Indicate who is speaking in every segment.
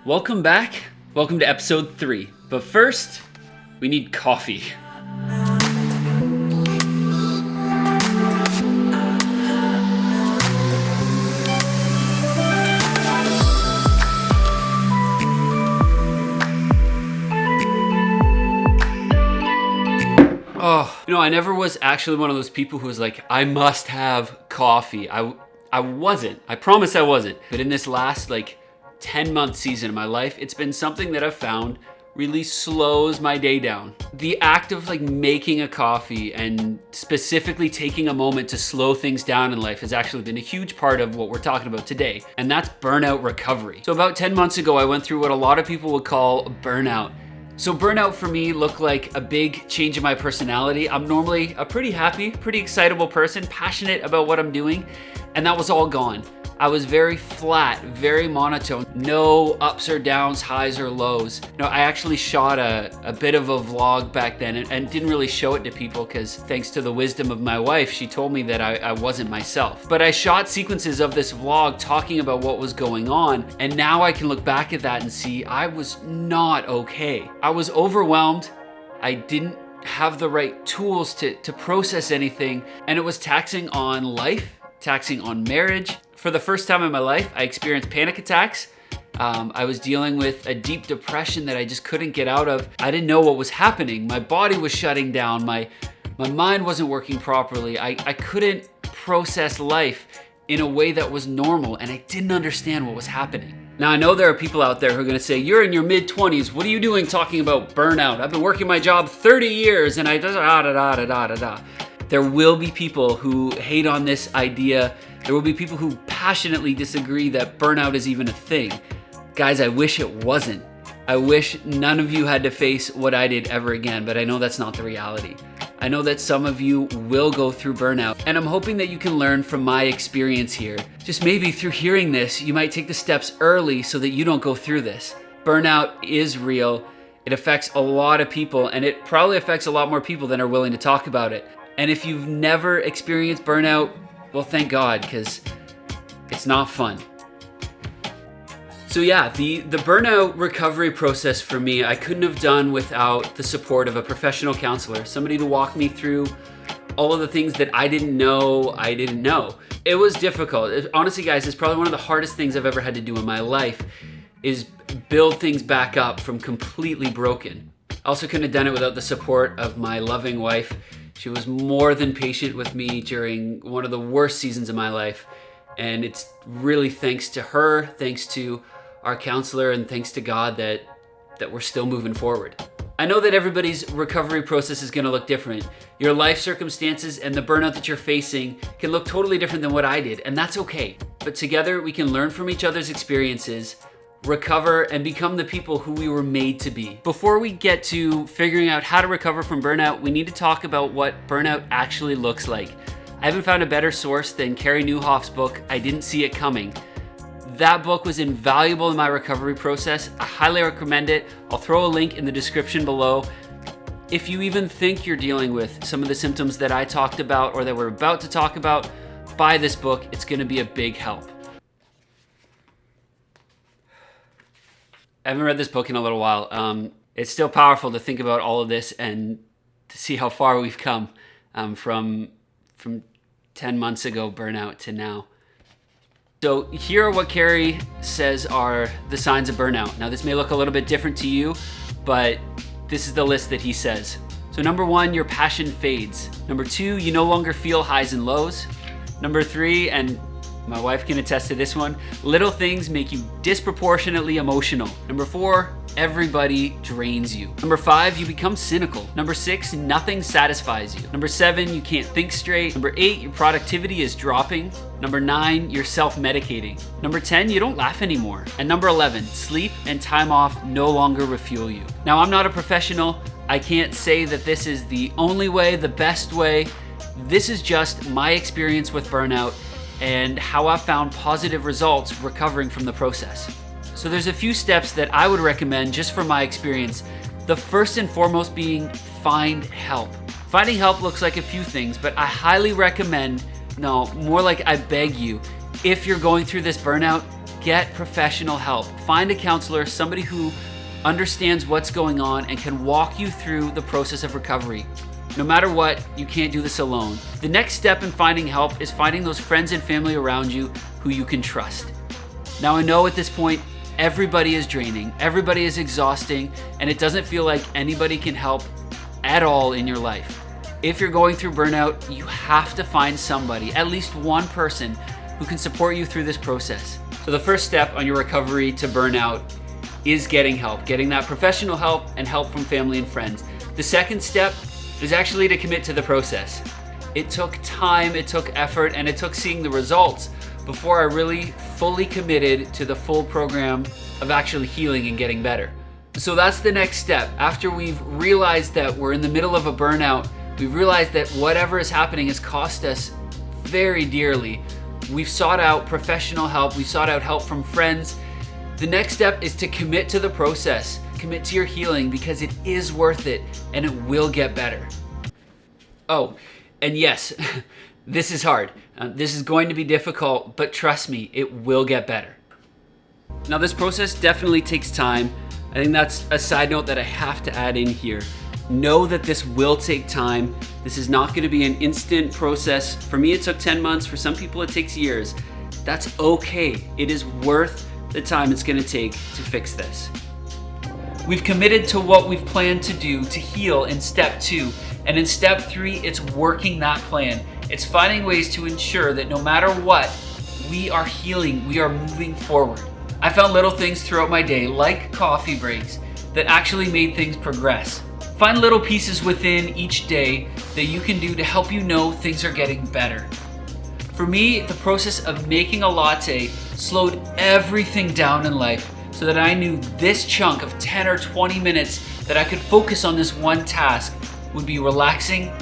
Speaker 1: Welcome back. Welcome to episode 3. But first, we need coffee. I never was actually one of those people who was like, I must have coffee. I wasn't. I promise I wasn't. But in this last 10-month season of my life, it's been something that I've found really slows my day down. The act of making a coffee and specifically taking a moment to slow things down in life has actually been a huge part of what we're talking about today, and that's burnout recovery. So about 10 months ago, I went through what a lot of people would call burnout. So burnout for me looked like a big change in my personality. I'm normally a pretty happy, pretty excitable person, passionate about what I'm doing, and that was all gone. I was very flat, very monotone, no ups or downs, highs or lows. I actually shot a bit of a vlog back then and didn't really show it to people because thanks to the wisdom of my wife, she told me that I wasn't myself. But I shot sequences of this vlog talking about what was going on, and now I can look back at that and see I was not okay. I was overwhelmed. I didn't have the right tools to process anything, and it was taxing on life, taxing on marriage. For the first time in my life, I experienced panic attacks. I was dealing with a deep depression that I just couldn't get out of. I didn't know what was happening. My body was shutting down. My mind wasn't working properly. I couldn't process life in a way that was normal, and I didn't understand what was happening. Now, I know there are people out there who are gonna say, you're in your mid-20s, what are you doing talking about burnout? I've been working my job 30 years and I da-da-da-da-da-da-da. There will be people who hate on this idea. There will be people who passionately disagree that burnout is even a thing. Guys, I wish it wasn't. I wish none of you had to face what I did ever again, but I know that's not the reality. I know that some of you will go through burnout, and I'm hoping that you can learn from my experience here. Just maybe through hearing this, you might take the steps early so that you don't go through this. Burnout is real. It affects a lot of people, and it probably affects a lot more people than are willing to talk about it. And if you've never experienced burnout, well, thank God, because it's not fun. So yeah, the burnout recovery process for me, I couldn't have done without the support of a professional counselor, somebody to walk me through all of the things that I didn't know. It was difficult. Honestly, guys, it's probably one of the hardest things I've ever had to do in my life is build things back up from completely broken. I also couldn't have done it without the support of my loving wife. She was more than patient with me during one of the worst seasons of my life. And it's really thanks to her, thanks to our counselor, and thanks to God that we're still moving forward. I know that everybody's recovery process is gonna look different. Your life circumstances and the burnout that you're facing can look totally different than what I did, and that's okay. But together we can learn from each other's experiences, recover, and become the people who we were made to be. Before we get to figuring out how to recover from burnout, we need to talk about what burnout actually looks like. I haven't found a better source than Carey Nieuwhof's book, I Didn't See It Coming. That book was invaluable in my recovery process. I highly recommend it. I'll throw a link in the description below. If you even think you're dealing with some of the symptoms that I talked about or that we're about to talk about, buy this book. It's gonna be a big help. I haven't read this book in a little while. It's still powerful to think about all of this and to see how far we've come from 10 months ago burnout to now. So here are what Carey says are the signs of burnout. Now this may look a little bit different to you, but this is the list that he says. So number 1, your passion fades. Number 2, you no longer feel highs and lows. Number 3, and my wife can attest to this one, little things make you disproportionately emotional. Number 4, everybody drains you. Number 5, you become cynical. Number 6, nothing satisfies you. Number 7, you can't think straight. Number 8, your productivity is dropping. Number 9, you're self-medicating. Number 10, you don't laugh anymore. And number 11, sleep and time off no longer refuel you. Now, I'm not a professional. I can't say that this is the only way, the best way. This is just my experience with burnout and how I've found positive results recovering from the process. So there's a few steps that I would recommend just from my experience. The first and foremost being find help. Finding help looks like a few things, but I highly recommend, no, more like I beg you, if you're going through this burnout, get professional help. Find a counselor, somebody who understands what's going on and can walk you through the process of recovery. No matter what, you can't do this alone. The next step in finding help is finding those friends and family around you who you can trust. Now, I know at this point, everybody is draining, everybody is exhausting, and it doesn't feel like anybody can help at all in your life. If you're going through burnout, you have to find somebody, at least one person, who can support you through this process. So the first step on your recovery to burnout is getting help, getting that professional help and help from family and friends. The second step is actually to commit to the process. It took time, it took effort, and it took seeing the results before I really fully committed to the full program of actually healing and getting better. So that's the next step. After we've realized that we're in the middle of a burnout, we've realized that whatever is happening has cost us very dearly. We've sought out professional help, we've sought out help from friends. The next step is to commit to the process, commit to your healing, because it is worth it and it will get better. Oh, and yes, this is hard. This is going to be difficult, but trust me, it will get better. Now, this process definitely takes time. I think that's a side note that I have to add in here. Know that this will take time. This is not going to be an instant process. For me, it took 10 months. For some people, it takes years. That's okay. It is worth the time it's going to take to fix this. We've committed to what we've planned to do to heal in step 2. And in step 3, it's working that plan. It's finding ways to ensure that no matter what, we are healing, we are moving forward. I found little things throughout my day, like coffee breaks, that actually made things progress. Find little pieces within each day that you can do to help you know things are getting better. For me, the process of making a latte slowed everything down in life so that I knew this chunk of 10 or 20 minutes that I could focus on this one task would be relaxing,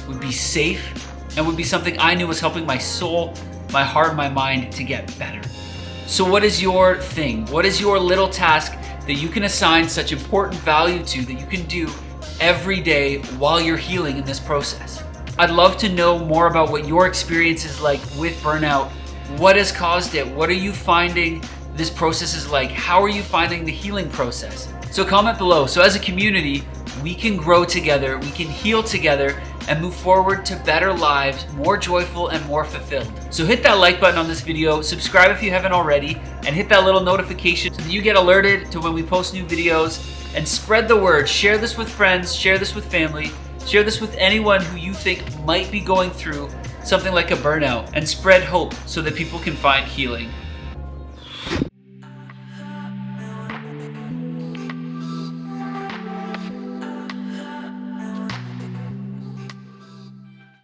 Speaker 1: would be safe, and would be something I knew was helping my soul, my heart, my mind to get better. So what is your thing? What is your little task that you can assign such important value to that you can do every day while you're healing in this process? I'd love to know more about what your experience is like with burnout. What has caused it? What are you finding this process is like? How are you finding the healing process? So comment below. So as a community, we can grow together, we can heal together, and move forward to better lives, more joyful and more fulfilled. So hit that like button on this video, subscribe if you haven't already, and hit that little notification so that you get alerted to when we post new videos, and spread the word. Share this with friends, share this with family, share this with anyone who you think might be going through something like a burnout, and spread hope so that people can find healing.